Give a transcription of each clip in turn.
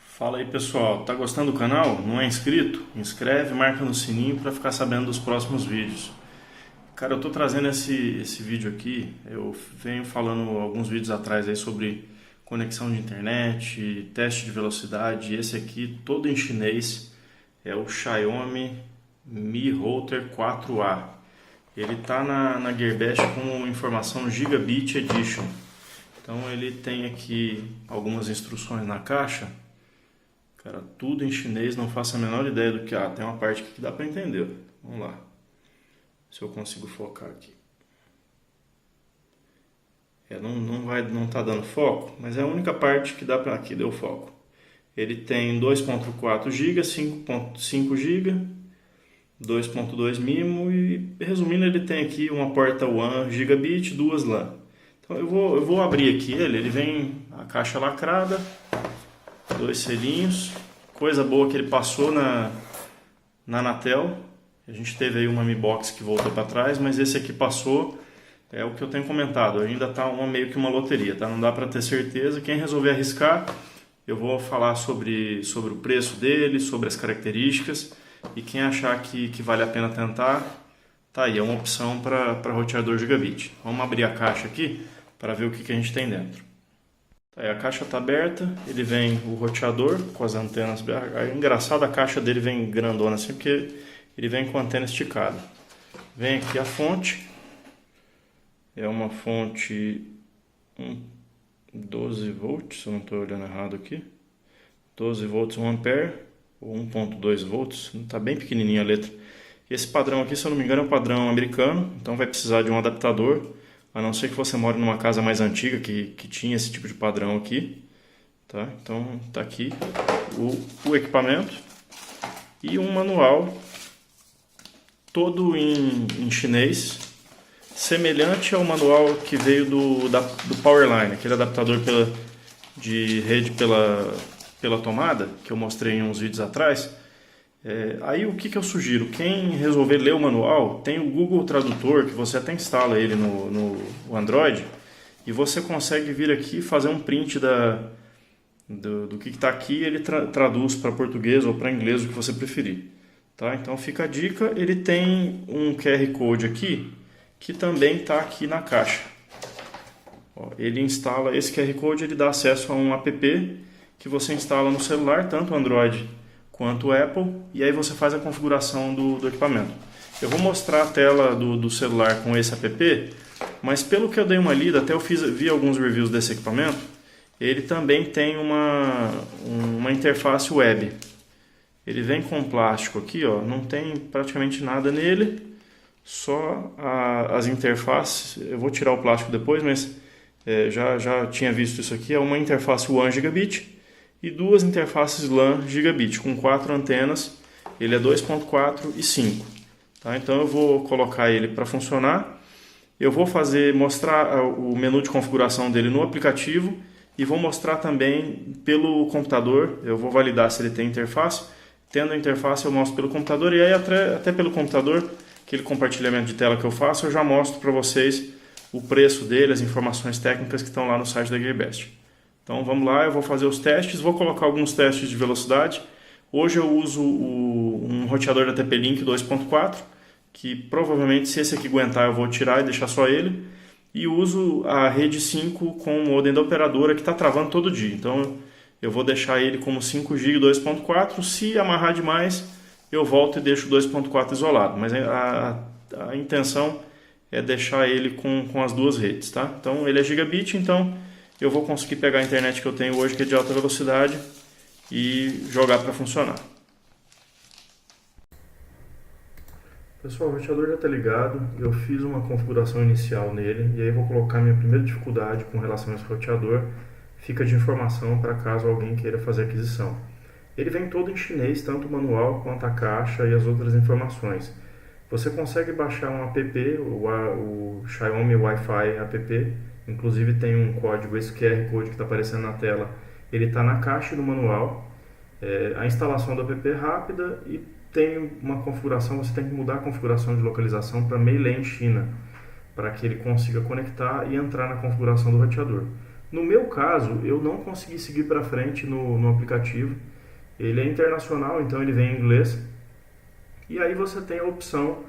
Fala aí pessoal, tá gostando do canal? Não é inscrito? Inscreve, marca no sininho para ficar sabendo dos próximos vídeos. Cara, eu tô trazendo esse vídeo aqui, eu venho falando alguns vídeos atrás aí sobre conexão de internet, teste de velocidade. Esse aqui, todo em chinês, é o Xiaomi Mi Router 4A. Ele tá na Gearbest com informação Gigabit Edition. Então ele tem aqui algumas instruções na caixa. Cara, tudo em chinês, não faço a menor ideia do que... tem uma parte aqui que dá para entender. Vamos lá. Se eu consigo focar aqui. Não tá dando foco, mas é a única parte que dá para... Aqui, deu foco. Ele tem 2.4 GB, 5.5 GB, 2.2 MIMO e, resumindo, ele tem aqui uma porta WAN Gigabit, duas LAN. Então eu vou abrir aqui ele vem a caixa lacrada, dois selinhos, coisa boa que ele passou na Anatel. A gente teve aí uma Mi Box que voltou para trás, mas esse aqui passou, é o que eu tenho comentado, ainda está meio que uma loteria, tá? Não dá para ter certeza. Quem resolver arriscar, eu vou falar sobre o preço dele, sobre as características, e quem achar que vale a pena tentar, tá aí, é uma opção para roteador Gigabit. Vamos abrir a caixa aqui para ver o que a gente tem dentro. Aí a caixa está aberta, ele vem o roteador com as antenas. É engraçado, a caixa dele vem grandona assim, porque ele vem com a antena esticada. Vem aqui a fonte, é uma fonte 12 volts, se eu não estou olhando errado aqui. 12 volts 1 ampere, ou 1.2 volts, está bem pequenininha a letra. Esse padrão aqui, se eu não me engano, é um padrão americano, então vai precisar de um adaptador. A não ser que você more numa casa mais antiga que tinha esse tipo de padrão aqui, tá? Então tá aqui o equipamento e um manual todo em chinês, semelhante ao manual que veio do Powerline, aquele adaptador de rede pela tomada, que eu mostrei em uns vídeos atrás. Aí o que eu sugiro? Quem resolver ler o manual, tem o Google Tradutor, que você até instala ele no Android, e você consegue vir aqui e fazer um print do que está aqui, e ele traduz para português ou para inglês, o que você preferir. Tá? Então fica a dica, ele tem um QR Code aqui, que também está aqui na caixa. Ele instala, esse QR Code ele dá acesso a um app que você instala no celular, tanto Android quanto o Apple, e aí você faz a configuração do equipamento. Eu vou mostrar a tela do celular com esse app, mas pelo que eu dei uma lida, até eu vi alguns reviews desse equipamento, ele também tem uma interface web. Ele vem com plástico aqui, ó, não tem praticamente nada nele, só as interfaces. Eu vou tirar o plástico depois, mas já tinha visto isso aqui, é uma interface WAN Gigabit, e duas interfaces LAN Gigabit com 4 antenas. Ele é 2.4 e 5. Tá? Então eu vou colocar ele para funcionar. Eu vou mostrar o menu de configuração dele no aplicativo e vou mostrar também pelo computador. Eu vou validar se ele tem interface. Tendo a interface eu mostro pelo computador, e aí até pelo computador, aquele compartilhamento de tela que eu faço, eu já mostro para vocês o preço dele, as informações técnicas que estão lá no site da Gearbest. Então vamos lá, eu vou fazer os testes, vou colocar alguns testes de velocidade. Hoje eu uso um roteador da TP-Link 2.4, que provavelmente, se esse aqui aguentar, eu vou tirar e deixar só ele. E uso a rede 5 com o modem da operadora, que está travando todo dia. Então eu vou deixar ele como 5 GB 2.4, se amarrar demais eu volto e deixo o 2.4 isolado. Mas a intenção é deixar ele com as duas redes, tá? Então ele é Gigabit, então eu vou conseguir pegar a internet que eu tenho hoje, que é de alta velocidade, e jogar para funcionar. Pessoal, o roteador já está ligado, eu fiz uma configuração inicial nele, e aí vou colocar minha primeira dificuldade com relação a esse roteador, fica de informação para caso alguém queira fazer aquisição. Ele vem todo em chinês, tanto o manual quanto a caixa e as outras informações. Você consegue baixar um app, o Xiaomi Wi-Fi app, inclusive tem um código, esse QR Code que está aparecendo na tela, ele está na caixa do manual. A instalação do app é rápida e tem uma configuração, você tem que mudar a configuração de localização para Meilen China, para que ele consiga conectar e entrar na configuração do roteador. No meu caso, eu não consegui seguir para frente no aplicativo. Ele é internacional, então ele vem em inglês. E aí você tem a opção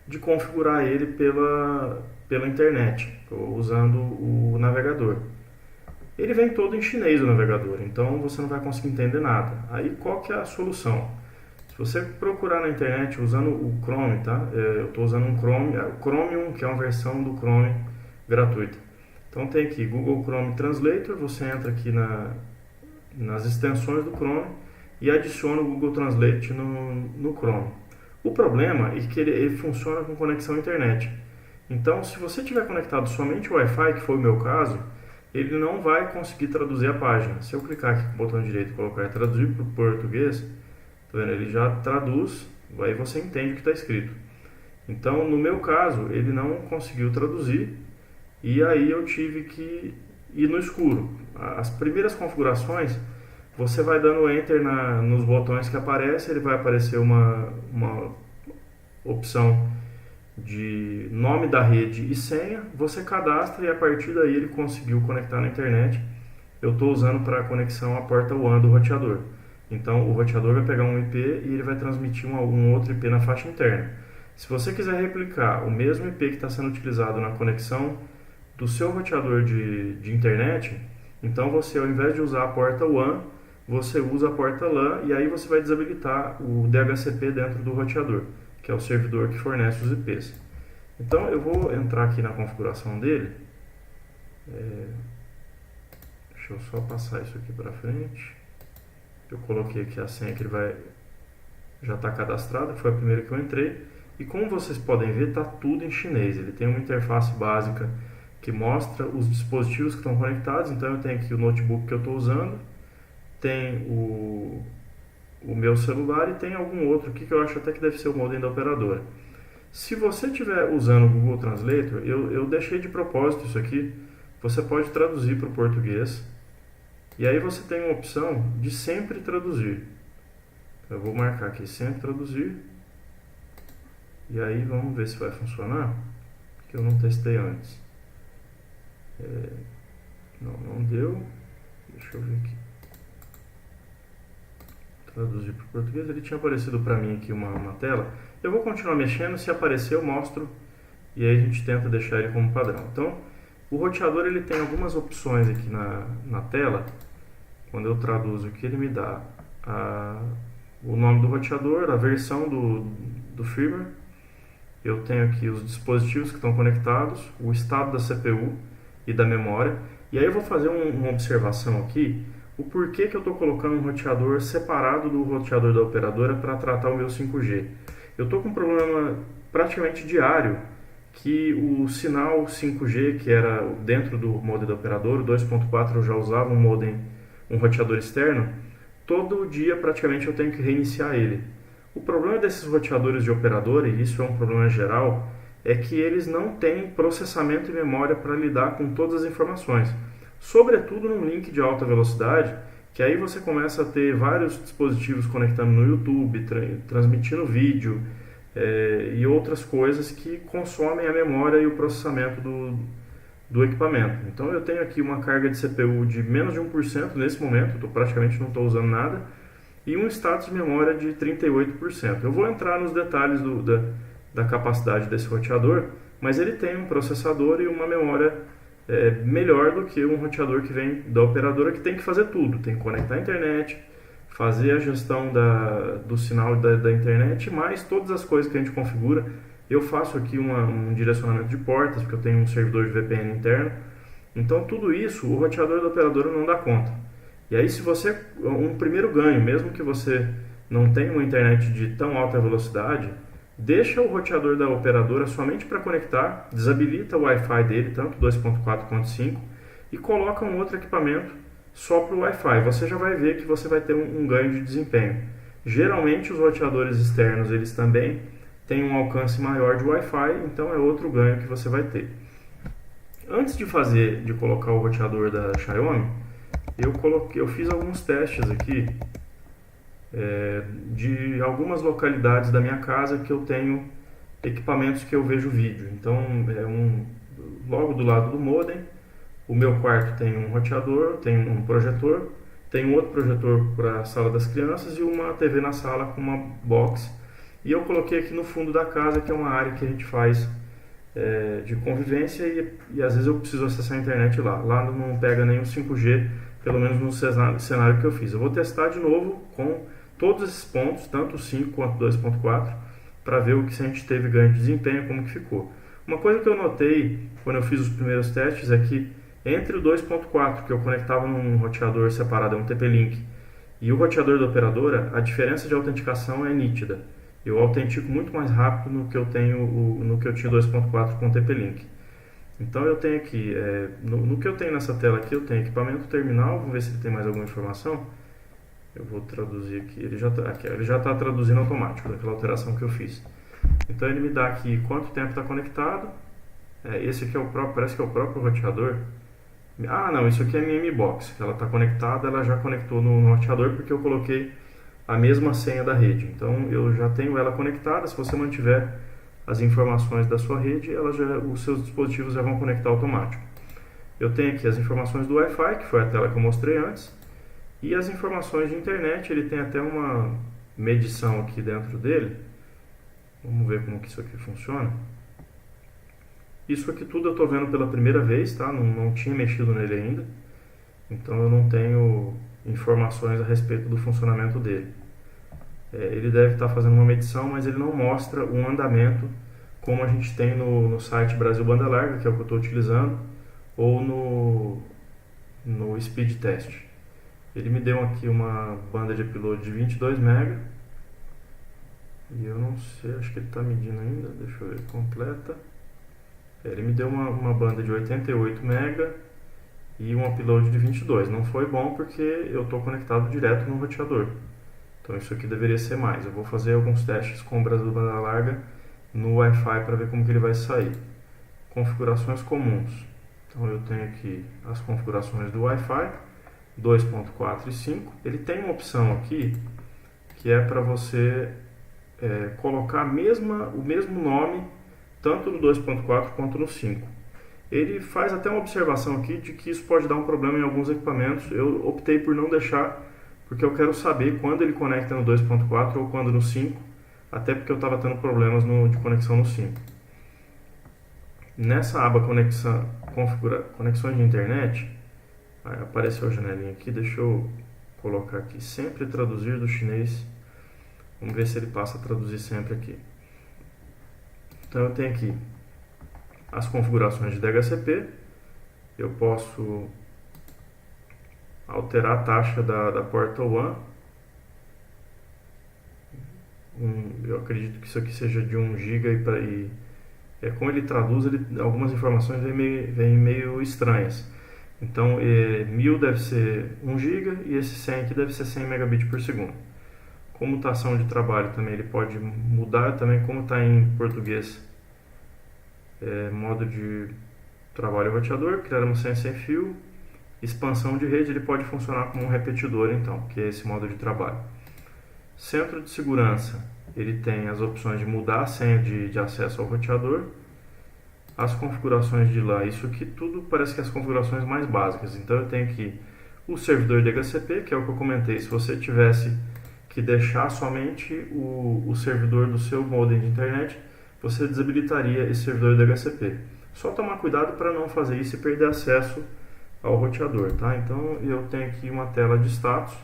de configurar ele pela internet, usando o navegador. Ele vem todo em chinês o navegador, então você não vai conseguir entender nada. Aí qual que é a solução? Se você procurar na internet usando o Chrome, tá? Eu estou usando um Chrome, o Chromium, que é uma versão do Chrome gratuita. Então tem aqui Google Chrome Translator, você entra aqui nas extensões do Chrome e adiciona o Google Translate no Chrome. O problema é que ele funciona com conexão à internet. Então, se você tiver conectado somente ao Wi-Fi, que foi o meu caso, ele não vai conseguir traduzir a página. Se eu clicar aqui com o botão direito e colocar traduzir para o português, tá vendo? Ele já traduz, aí você entende o que está escrito. Então, no meu caso, ele não conseguiu traduzir e aí eu tive que ir no escuro. As primeiras configurações, você vai dando Enter nos botões que aparecem, ele vai aparecer uma opção de nome da rede e senha, você cadastra e a partir daí ele conseguiu conectar na internet. Eu estou usando para conexão à porta WAN do roteador. Então o roteador vai pegar um IP e ele vai transmitir algum outro IP na faixa interna. Se você quiser replicar o mesmo IP que está sendo utilizado na conexão do seu roteador de internet, então você, ao invés de usar a porta WAN, você usa a porta LAN e aí você vai desabilitar o DHCP dentro do roteador, que é o servidor que fornece os IPs. Então eu vou entrar aqui na configuração dele. Deixa eu só passar isso aqui para frente. Eu coloquei aqui a senha que ele já está cadastrada, foi a primeira que eu entrei. E como vocês podem ver, está tudo em chinês. Ele tem uma interface básica que mostra os dispositivos que estão conectados. Então eu tenho aqui o notebook que eu estou usando, tem o meu celular e tem algum outro aqui que eu acho até que deve ser o modem da operadora. Se você estiver usando o Google Translator, eu deixei de propósito isso aqui, você pode traduzir para o português e aí você tem uma opção de sempre traduzir. Eu vou marcar aqui sempre traduzir e aí vamos ver se vai funcionar, que eu não testei antes. Não deu, deixa eu ver aqui. Traduzir para o português, ele tinha aparecido para mim aqui uma tela. Eu vou continuar mexendo, se aparecer eu mostro e aí a gente tenta deixar ele como padrão. Então, o roteador ele tem algumas opções aqui na tela. Quando eu traduzo aqui, ele me dá o nome do roteador, a versão do firmware. Eu tenho aqui os dispositivos que estão conectados, o estado da CPU e da memória. E aí eu vou fazer uma observação aqui, o porquê que eu estou colocando um roteador separado do roteador da operadora para tratar o meu 5G. Eu estou com um problema praticamente diário, que o sinal 5G, que era dentro do modem da operadora, o 2.4 eu já usava um roteador externo, todo dia praticamente eu tenho que reiniciar ele. O problema desses roteadores de operadora, e isso é um problema geral, é que eles não têm processamento e memória para lidar com todas as informações. Sobretudo num link de alta velocidade, que aí você começa a ter vários dispositivos conectando no YouTube, transmitindo vídeo e outras coisas que consomem a memória e o processamento do equipamento. Então eu tenho aqui uma carga de CPU de menos de 1% nesse momento, praticamente não estou usando nada, e um status de memória de 38%. Eu vou entrar nos detalhes da capacidade desse roteador, mas ele tem um processador e uma memória melhor do que um roteador que vem da operadora, que tem que fazer tudo, tem que conectar a internet, fazer a gestão do sinal da internet, mais todas as coisas que a gente configura. Eu faço aqui um direcionamento de portas, porque eu tenho um servidor de VPN interno, então tudo isso o roteador da operadora não dá conta. E aí, se você, um primeiro ganho, mesmo que você não tenha uma internet de tão alta velocidade, deixa o roteador da operadora somente para conectar, desabilita o Wi-Fi dele, tanto 2.4 quanto 5, e coloca um outro equipamento só para o Wi-Fi. Você já vai ver que você vai ter um ganho de desempenho. Geralmente os roteadores externos eles também têm um alcance maior de Wi-Fi, então é outro ganho que você vai ter. Antes de colocar o roteador da Xiaomi, eu fiz alguns testes aqui de algumas localidades da minha casa que eu tenho equipamentos que eu vejo vídeo. Então, logo do lado do modem, o meu quarto tem um roteador, tem um projetor, tem um outro projetor para a sala das crianças e uma TV na sala com uma box. E eu coloquei aqui no fundo da casa, que é uma área que a gente faz de convivência e às vezes eu preciso acessar a internet lá. Lá não pega nem o 5G, pelo menos no cenário que eu fiz. Eu vou testar de novo com todos esses pontos, tanto o 5 quanto o 2.4, para ver o que a gente teve ganho de desempenho, como que ficou. Uma coisa que eu notei quando eu fiz os primeiros testes é que entre o 2.4, que eu conectava num roteador separado, é um TP-Link, e o roteador da operadora, a diferença de autenticação é nítida. Eu autentico muito mais rápido no que eu tinha 2.4 com o TP-Link. Então eu tenho aqui, no que eu tenho nessa tela aqui, eu tenho equipamento terminal, vamos ver se ele tem mais alguma informação. Eu vou traduzir aqui, ele já está traduzindo automático daquela alteração que eu fiz. Então ele me dá aqui quanto tempo está conectado. Esse aqui parece que é o próprio roteador. Ah, não, isso aqui é minha Mi-Box, que ela está conectada, ela já conectou no roteador porque eu coloquei a mesma senha da rede. Então eu já tenho ela conectada. Se você mantiver as informações da sua rede, os seus dispositivos já vão conectar automático. Eu tenho aqui as informações do Wi-Fi, que foi a tela que eu mostrei antes, e as informações de internet. Ele tem até uma medição aqui dentro dele. Vamos ver como que isso aqui funciona. Isso aqui tudo eu estou vendo pela primeira vez, tá? Não tinha mexido nele ainda, então eu não tenho informações a respeito do funcionamento dele. Ele deve estar fazendo uma medição, mas ele não mostra um andamento como a gente tem no site Brasil Banda Larga, que é o que eu estou utilizando, ou no Speed Test. Ele me deu aqui uma banda de upload de 22 MB, e eu não sei, acho que ele está medindo ainda, deixa eu ver, completa. Ele me deu uma banda de 88 MB e um upload de 22. Não foi bom porque eu estou conectado direto no roteador. Então isso aqui deveria ser mais. Eu vou fazer alguns testes com o Brasil Banda Larga no Wi-Fi para ver como que ele vai sair. Configurações comuns. Então eu tenho aqui as configurações do Wi-Fi 2.4 e 5. Ele tem uma opção aqui que é para você colocar o mesmo nome tanto no 2.4 quanto no 5. Ele faz até uma observação aqui de que isso pode dar um problema em alguns equipamentos. Eu optei por não deixar, porque eu quero saber quando ele conecta no 2.4 ou quando no 5, até porque eu estava tendo problemas de conexão no 5. Nessa aba conexões de internet, apareceu a janelinha aqui, deixa eu colocar aqui, sempre traduzir do chinês. Vamos ver se ele passa a traduzir sempre aqui. Então eu tenho aqui as configurações de DHCP. Eu posso alterar a taxa da porta WAN. Eu acredito que isso aqui seja de 1 GB como ele traduz, algumas informações vêm meio estranhas. Então 1000 deve ser 1 GB e esse 100 aqui deve ser 100 megabits por segundo. Comutação de trabalho também ele pode mudar também, como está em português. Modo de trabalho roteador, criar uma senha sem fio. Expansão de rede, ele pode funcionar como um repetidor então, que é esse modo de trabalho. Centro de segurança, ele tem as opções de mudar a senha de acesso ao roteador. As configurações de lá, isso aqui tudo parece que é as configurações mais básicas. Então eu tenho aqui o servidor DHCP, que é o que eu comentei. Se você tivesse que deixar somente o servidor do seu modem de internet, você desabilitaria esse servidor DHCP. Só tomar cuidado para não fazer isso e perder acesso ao roteador, tá? Então eu tenho aqui uma tela de status.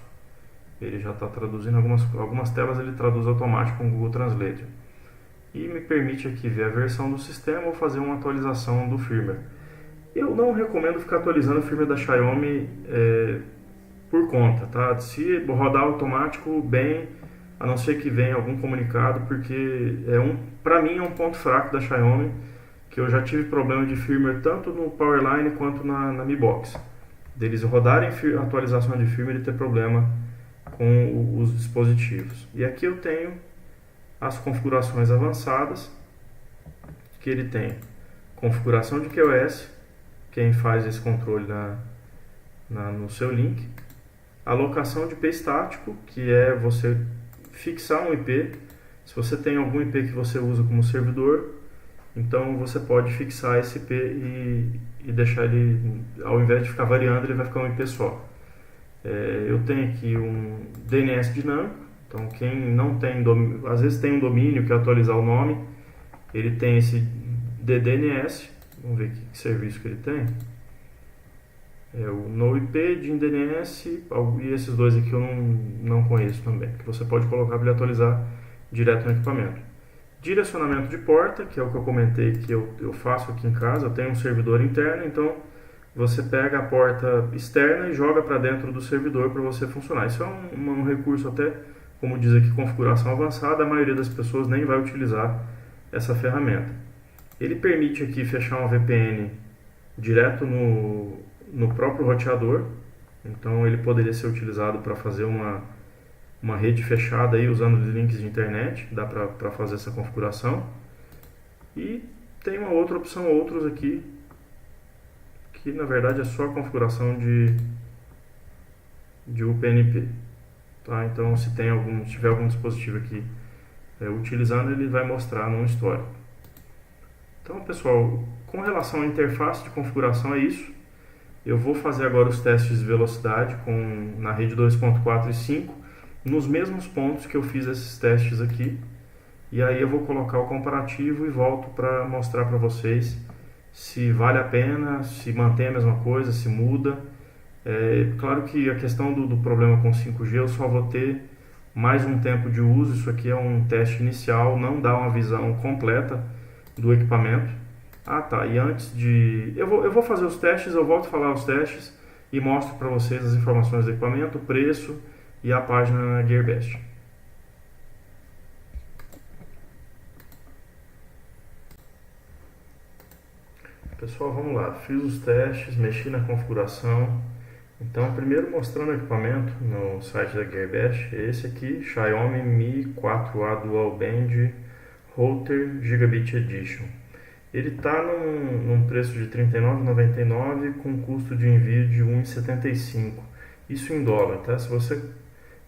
Ele já está traduzindo algumas telas, ele traduz automático com o Google Translate. E me permite aqui ver a versão do sistema ou fazer uma atualização do firmware. Eu não recomendo ficar atualizando o firmware da Xiaomi por conta, tá? Se rodar automático, bem, a não ser que venha algum comunicado, porque para mim é um ponto fraco da Xiaomi, que eu já tive problema de firmware tanto no Powerline quanto na Mi Box. Deles rodarem atualização de firmware e ter problema com os dispositivos. E aqui eu tenho as configurações avançadas, que ele tem configuração de QoS. Quem faz esse controle no seu link. Alocação de IP estático, que é você fixar um IP. Se você tem algum IP que você usa como servidor, então você pode fixar esse IP e deixar ele, ao invés de ficar variando, ele vai ficar um IP só. Eu tenho aqui um DNS dinâmico, então quem não tem, às vezes tem um domínio, quer atualizar o nome, ele tem esse DDNS, vamos ver que serviço que ele tem. O NoIP, DNS e esses dois aqui eu não conheço também, que você pode colocar para ele atualizar direto no equipamento. Direcionamento de porta, que é o que eu comentei que eu faço aqui em casa. Eu tenho um servidor interno, então você pega a porta externa e joga para dentro do servidor para você funcionar. Isso é um recurso até, como diz aqui, configuração avançada. A maioria das pessoas nem vai utilizar essa ferramenta. Ele permite aqui fechar uma VPN direto no próprio roteador, então ele poderia ser utilizado para fazer uma rede fechada aí, usando links de internet, dá para fazer essa configuração. E tem uma outra opção, outros aqui, que na verdade é só a configuração de UPnP. Tá? Então se tiver algum dispositivo aqui utilizando, ele vai mostrar no histórico. Então pessoal, com relação à interface de configuração é isso. Eu vou fazer agora os testes de velocidade na rede 2.4 e 5, nos mesmos pontos que eu fiz esses testes aqui. E aí eu vou colocar o comparativo e volto para mostrar para vocês se vale a pena, se mantém a mesma coisa, se muda. Claro que a questão do problema com 5G eu só vou ter mais um tempo de uso. Isso aqui é um teste inicial, não dá uma visão completa do equipamento. Tá, e antes de... Eu vou fazer os testes, eu volto a falar os testes e mostro para vocês as informações do equipamento, o preço e a página GearBest. Pessoal, vamos lá, fiz os testes, mexi na configuração. Então, primeiro mostrando o equipamento no site da GearBest, esse aqui, Xiaomi Mi 4A Dual Band Router Gigabit Edition. Ele está num preço de R$ 39,99 com custo de envio de R$ 1,75. Isso em dólar, tá? Se você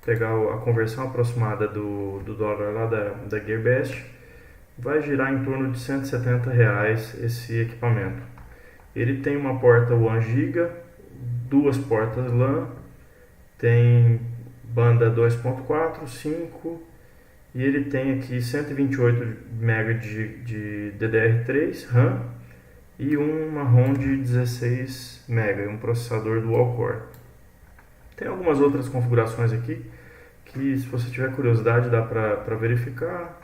pegar a conversão aproximada do dólar lá da GearBest, vai girar em torno de R$ 170 esse equipamento. Ele tem uma porta WAN Giga, duas portas LAN, tem banda 2.4, 5, e ele tem aqui 128 MB de DDR3 RAM e uma ROM de 16 MB, um processador dual core. Tem algumas outras configurações aqui que, se você tiver curiosidade, dá para verificar.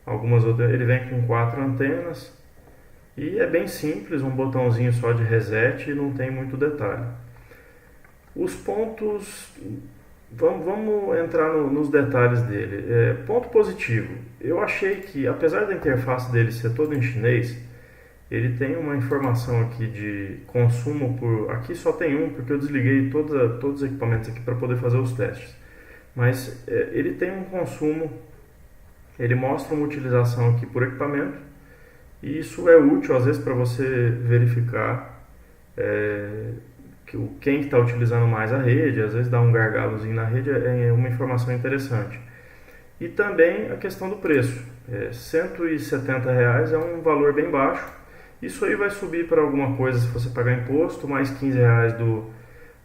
Algumas outras, ele vem com 4 antenas e é bem simples, um botãozinho só de reset e não tem muito detalhe. Os pontos, vamos entrar nos detalhes dele. Ponto positivo, eu achei que, apesar da interface dele ser toda em chinês, ele tem uma informação aqui de consumo aqui só tem um, porque eu desliguei todos os equipamentos aqui para poder fazer os testes. Mas ele tem um consumo, ele mostra uma utilização aqui por equipamento, e isso é útil às vezes para você verificar quem está utilizando mais a rede. Às vezes dá um gargalozinho na rede, é uma informação interessante. E também a questão do preço, R$ 170 é um valor bem baixo. Isso aí vai subir para alguma coisa se você pagar imposto, mais R$ 15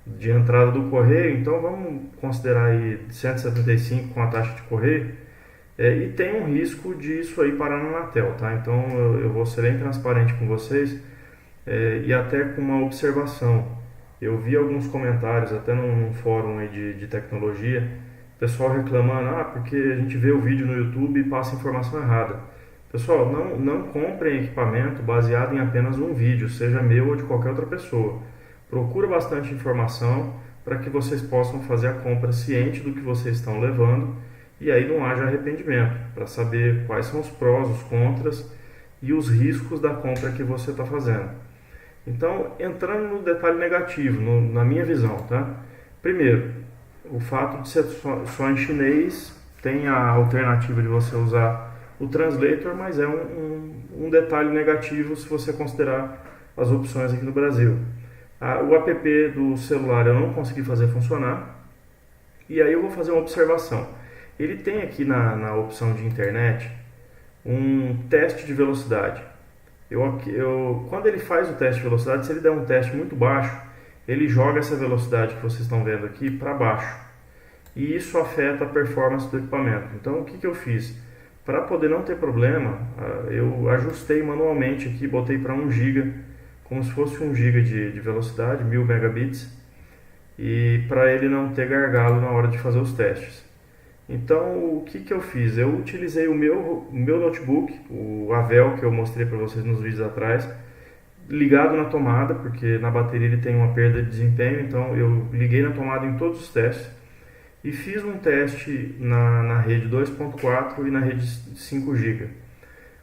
de entrada do correio, então vamos considerar aí 175 com a taxa de correio. E tem um risco disso aí parar na Anatel, tá? Então eu vou ser bem transparente com vocês e até com uma observação. Eu vi alguns comentários até num fórum aí de tecnologia, pessoal reclamando, porque a gente vê o vídeo no YouTube e passa informação errada. Pessoal, não comprem equipamento baseado em apenas um vídeo, seja meu ou de qualquer outra pessoa. Procura bastante informação para que vocês possam fazer a compra ciente do que vocês estão levando e aí não haja arrependimento, para saber quais são os prós, os contras e os riscos da compra que você está fazendo. Então, entrando no detalhe negativo, na minha visão, tá? Primeiro, o fato de ser só em chinês, tem a alternativa de você usar o translator, mas é um detalhe negativo se você considerar as opções aqui no Brasil. O app do celular eu não consegui fazer funcionar. E aí eu vou fazer uma observação. Ele tem aqui na opção de internet um teste de velocidade. Quando ele faz o teste de velocidade, se ele der um teste muito baixo, ele joga essa velocidade que vocês estão vendo aqui para baixo. E isso afeta a performance do equipamento. Então o que eu fiz? Para poder não ter problema, eu ajustei manualmente aqui, botei para 1 GB, como se fosse 1 GB de velocidade, 1000 megabits, e para ele não ter gargalo na hora de fazer os testes. Então o que eu fiz? Eu utilizei o meu notebook, o Avel que eu mostrei para vocês nos vídeos atrás, ligado na tomada, porque na bateria ele tem uma perda de desempenho, então eu liguei na tomada em todos os testes e fiz um teste na rede 2.4 e na rede 5 GB.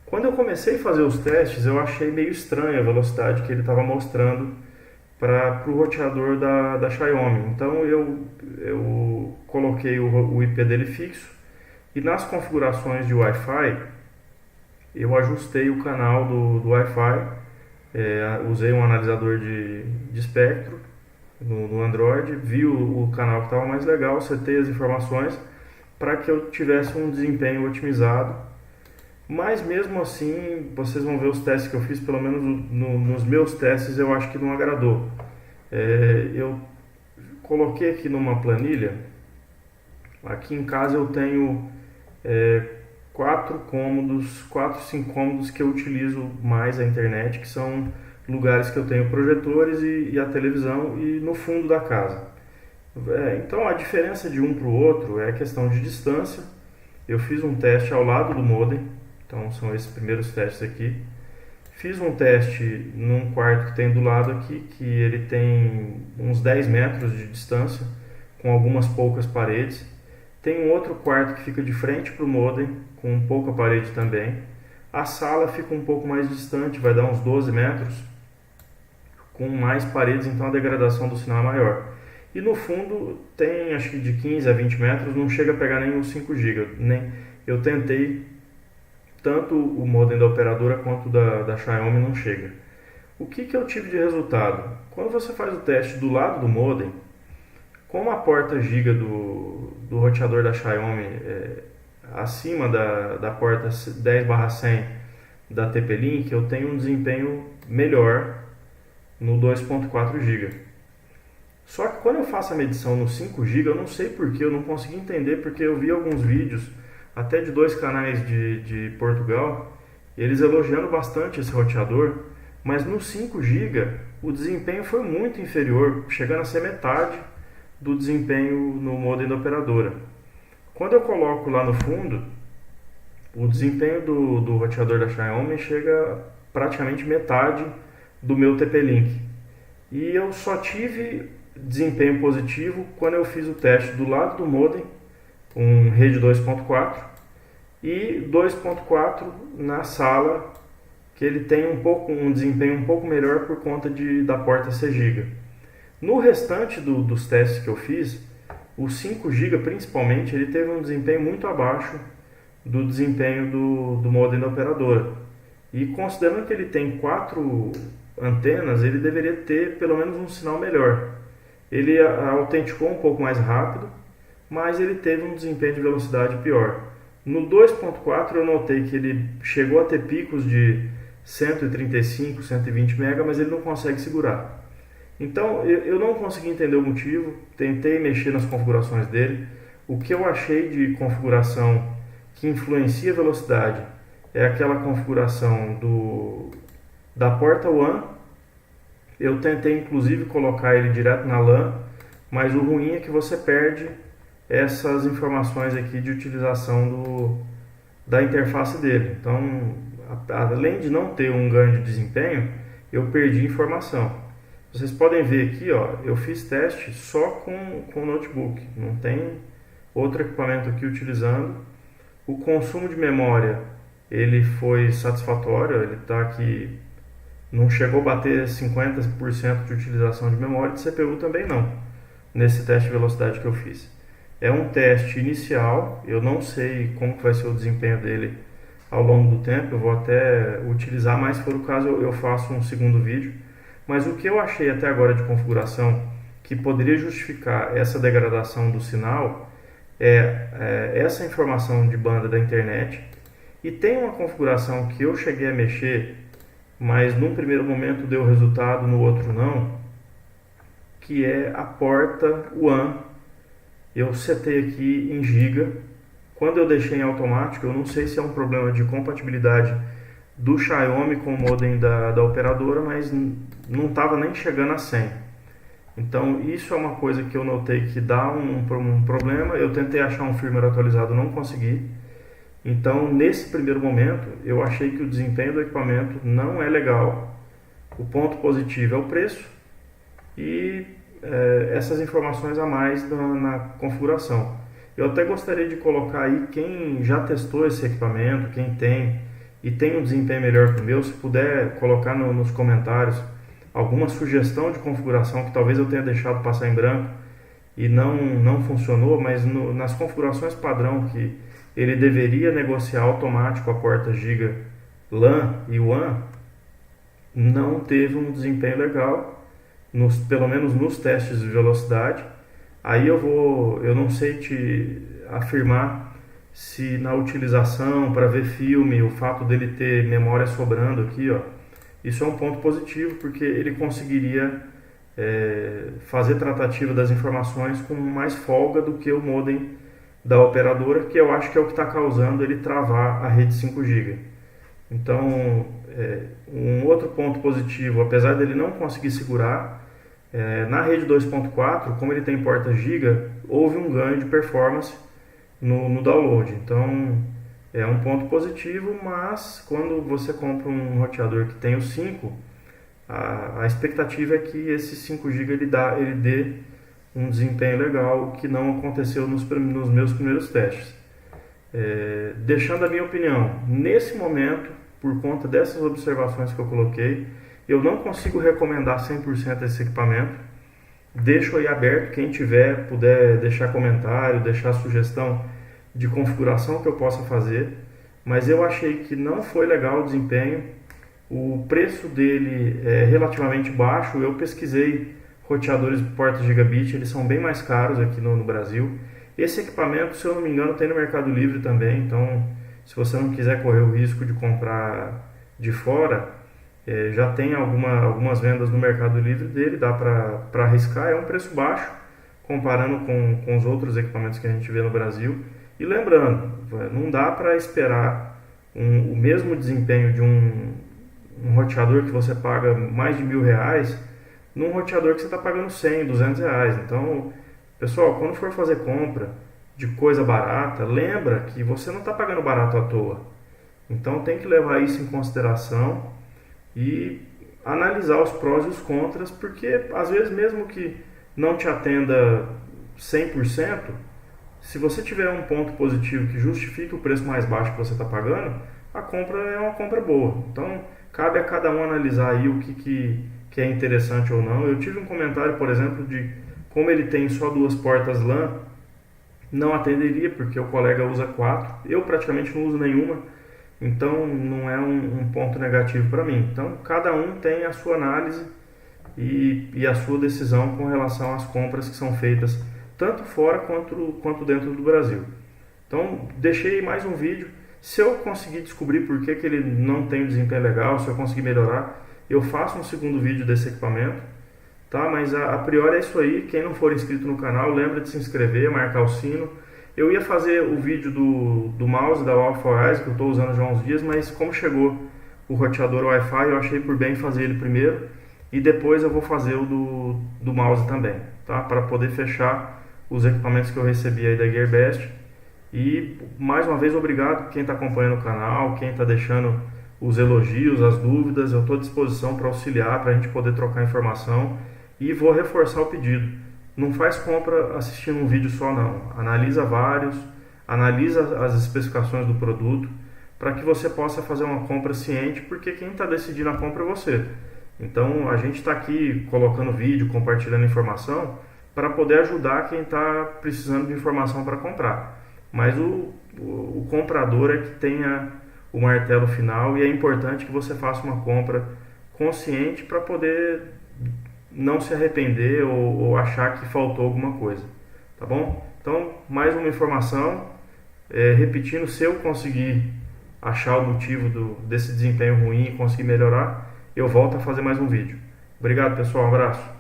Quando eu comecei a fazer os testes, eu achei meio estranha a velocidade que ele estava mostrando para o roteador da Xiaomi. Então eu coloquei o IP dele fixo e nas configurações de Wi-Fi eu ajustei o canal do Wi-Fi, usei um analisador de espectro no Android, vi o canal que estava mais legal, setei as informações para que eu tivesse um desempenho otimizado. Mas mesmo assim, vocês vão ver os testes que eu fiz, pelo menos nos meus testes eu acho que não agradou. Eu coloquei aqui numa planilha, aqui em casa eu tenho 4, 5 cômodos que eu utilizo mais a internet, que são lugares que eu tenho projetores e a televisão e no fundo da casa. Então a diferença de um para o outro é a questão de distância. Eu fiz um teste ao lado do modem, então são esses primeiros testes aqui. Fiz um teste num quarto que tem do lado aqui, que ele tem uns 10 metros de distância, com algumas poucas paredes. Tem um outro quarto que fica de frente para o modem, com pouca parede também. A sala fica um pouco mais distante, vai dar uns 12 metros, com mais paredes, então a degradação do sinal é maior. E no fundo tem acho que de 15 a 20 metros, não chega a pegar nem os 5 GB. Eu tentei, tanto o modem da operadora quanto da Xiaomi não chega. O que eu tive de resultado? Quando você faz o teste do lado do modem, como a porta giga do roteador da Xiaomi acima da porta 10/100 da TP-Link, eu tenho um desempenho melhor no 2.4 GB. Só que quando eu faço a medição no 5 GB, eu não sei porquê, eu não consegui entender, porque eu vi alguns vídeos, até de 2 canais de Portugal, eles elogiando bastante esse roteador, mas no 5 GB o desempenho foi muito inferior, chegando a ser metade do desempenho no modem da operadora. Quando eu coloco lá no fundo, o desempenho do roteador da Xiaomi chega praticamente metade do meu TP-Link. E eu só tive desempenho positivo quando eu fiz o teste do lado do modem, com rede 2.4 e 2.4 na sala, que ele tem um desempenho um pouco melhor por conta da porta C GB. No restante dos testes que eu fiz, o 5 GB principalmente, ele teve um desempenho muito abaixo do desempenho do modem da operadora. E considerando que ele tem 4 antenas, ele deveria ter pelo menos um sinal melhor. Ele autenticou um pouco mais rápido, mas ele teve um desempenho de velocidade pior. No 2.4 eu notei que ele chegou a ter picos de 135, 120 MB, mas ele não consegue segurar. Então eu não consegui entender o motivo, tentei mexer nas configurações dele. O que eu achei de configuração que influencia a velocidade é aquela configuração da porta WAN. Eu tentei inclusive colocar ele direto na LAN, mas o ruim é que você perde essas informações aqui de utilização da interface dele. Então, além de não ter um ganho de desempenho, eu perdi informação. Vocês podem ver aqui, ó, eu fiz teste só com o notebook, não tem outro equipamento aqui utilizando. O consumo de memória ele foi satisfatório, ele está aqui, não chegou a bater 50% de utilização de memória, de CPU também não, nesse teste de velocidade que eu fiz. É um teste inicial, eu não sei como que vai ser o desempenho dele ao longo do tempo, eu vou até utilizar, mas se for o caso eu faço um segundo vídeo. Mas o que eu achei até agora de configuração que poderia justificar essa degradação do sinal é essa informação de banda da internet. E tem uma configuração que eu cheguei a mexer, mas num primeiro momento deu resultado, no outro não, que é a porta WAN. Eu setei aqui em giga. Quando eu deixei em automático, eu não sei se é um problema de compatibilidade do Xiaomi com o modem da operadora, mas não estava nem chegando a 100. Então isso é uma coisa que eu notei que dá um problema. Eu tentei achar um firmware atualizado, não consegui. Então nesse primeiro momento eu achei que o desempenho do equipamento não é legal. O ponto positivo é o preço e essas informações a mais na configuração. Eu até gostaria de colocar aí quem já testou esse equipamento, quem tem e tem um desempenho melhor que o meu, se puder colocar nos comentários alguma sugestão de configuração que talvez eu tenha deixado passar em branco e não funcionou, mas nas configurações padrão que ele deveria negociar automático a porta Giga LAN e WAN, não teve um desempenho legal, pelo menos nos testes de velocidade. Aí eu não sei te afirmar se na utilização para ver filme, o fato dele ter memória sobrando aqui, ó, isso é um ponto positivo, porque ele conseguiria fazer tratativa das informações com mais folga do que o modem da operadora, que eu acho que é o que está causando ele travar a rede 5 GB. Então, um outro ponto positivo, apesar dele não conseguir segurar, na rede 2.4, como ele tem porta Giga, houve um ganho de performance no download. Então é um ponto positivo, mas quando você compra um roteador que tem o 5, a expectativa é que esse 5 GB ele dê um desempenho legal, que não aconteceu nos meus primeiros testes. Deixando a minha opinião, nesse momento, por conta dessas observações que eu coloquei, eu não consigo recomendar 100% esse equipamento. Deixo aí aberto, quem tiver, puder deixar comentário, deixar sugestão de configuração que eu possa fazer. Mas eu achei que não foi legal o desempenho. O preço dele é relativamente baixo. Eu pesquisei roteadores de porta gigabit, eles são bem mais caros aqui no Brasil. Esse equipamento, se eu não me engano, tem no Mercado Livre também. Então, se você não quiser correr o risco de comprar de fora, já tem algumas vendas no Mercado Livre dele, dá para arriscar. É um preço baixo comparando com os outros equipamentos que a gente vê no Brasil. E lembrando, não dá para esperar o mesmo desempenho de um roteador que você paga mais de R$1.000 num roteador que você está pagando 100, R$200. Então, pessoal, quando for fazer compra de coisa barata, lembra que você não está pagando barato à toa. Então tem que levar isso em consideração e analisar os prós e os contras, porque às vezes mesmo que não te atenda 100%, se você tiver um ponto positivo que justifique o preço mais baixo que você está pagando, a compra é uma compra boa. Então cabe a cada um analisar aí o que é interessante ou não. Eu tive um comentário, por exemplo, de como ele tem só 2 portas LAN, não atenderia porque o colega usa 4, eu praticamente não uso nenhuma. Então não é um ponto negativo para mim. Então cada um tem a sua análise e a sua decisão com relação às compras que são feitas tanto fora quanto dentro do Brasil. Então deixei mais um vídeo. Se eu conseguir descobrir por que ele não tem um desempenho legal, se eu conseguir melhorar, eu faço um segundo vídeo desse equipamento. Tá? Mas a priori é isso aí. Quem não for inscrito no canal, lembra de se inscrever, marcar o sino. Eu ia fazer o vídeo do mouse da Alpha que eu estou usando já há uns dias, mas como chegou o roteador Wi-Fi, eu achei por bem fazer ele primeiro e depois eu vou fazer o do mouse também, tá? Para poder fechar os equipamentos que eu recebi aí da Gearbest. E mais uma vez obrigado quem está acompanhando o canal, quem está deixando os elogios, as dúvidas. Eu estou à disposição para auxiliar, para a gente poder trocar informação, e vou reforçar o pedido. Não faz compra assistindo um vídeo só não, analisa vários, analisa as especificações do produto, para que você possa fazer uma compra ciente, porque quem está decidindo a compra é você. Então a gente está aqui colocando vídeo, compartilhando informação, para poder ajudar quem está precisando de informação para comprar. Mas o comprador é que tenha o martelo final, e é importante que você faça uma compra consciente para poder não se arrepender ou achar que faltou alguma coisa, tá bom? Então, mais uma informação, repetindo, se eu conseguir achar o motivo desse desempenho ruim e conseguir melhorar, eu volto a fazer mais um vídeo. Obrigado, pessoal, um abraço.